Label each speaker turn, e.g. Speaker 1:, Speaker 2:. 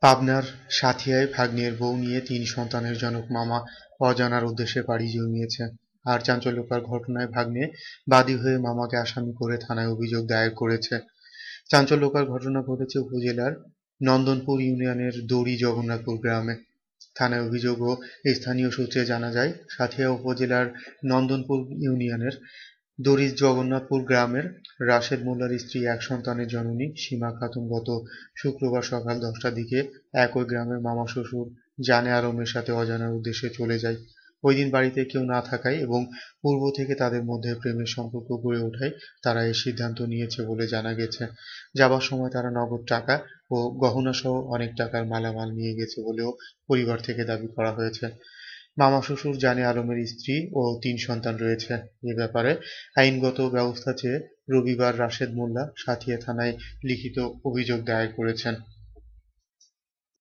Speaker 1: পাবনার সাঁথিয়ায় ভাগ্নের বউ নিয়ে ৩ সন্তানের জনক মামা অজানার উদ্দেশ্যে পাড়ি জমিয়েছে। আর চাঞ্চল্যকর ঘটনায় ভাগ্নে বাদী হয়ে মামাকে আসামি করে থানায় অভিযোগ দায়ের করেছে। চাঞ্চল্যকর ঘটনা ঘটেছে উপজেলার নন্দনপুর ইউনিয়নের দড়ি জগন্নাথপুর গ্রামে। থানায় অভিযোগ ও স্থানীয় সূত্রে জানা যায়, সাঁথিয়া উপজেলার নন্দনপুর ইউনিয়নের দড়ি জগন্নাথপুর গ্রামের রাশেদ মোল্লার স্ত্রী এক সন্তানের জননী সীমা খাতুন গত শুক্রবার সকাল ১০টার দিকে একই গ্রামের মামা শ্বশুর জানে আলমের সাথে অজানার উদ্দেশ্যে চলে যায়। ওই দিন বাড়িতে কেউ না থাকায় এবং পূর্ব থেকে তাদের মধ্যে প্রেমের সম্পর্ক গড়ে ওঠায় তারা এই সিদ্ধান্ত নিয়েছে বলে জানা গেছে। যাবার সময় তারা নগদ টাকা ও গহনাসহ অনেক টাকার মালামাল নিয়ে গেছে বলেও পরিবার থেকে দাবি করা হয়েছে। মামা শ্বশুর জানে আলমের স্ত্রী ও ৩ সন্তান রয়েছে। এ ব্যাপারে আইনগত ব্যবস্থা চেয়ে রবিবার রাশেদ মোল্লা সাঁথিয়া থানায় লিখিত অভিযোগ দায়ের করেছেন।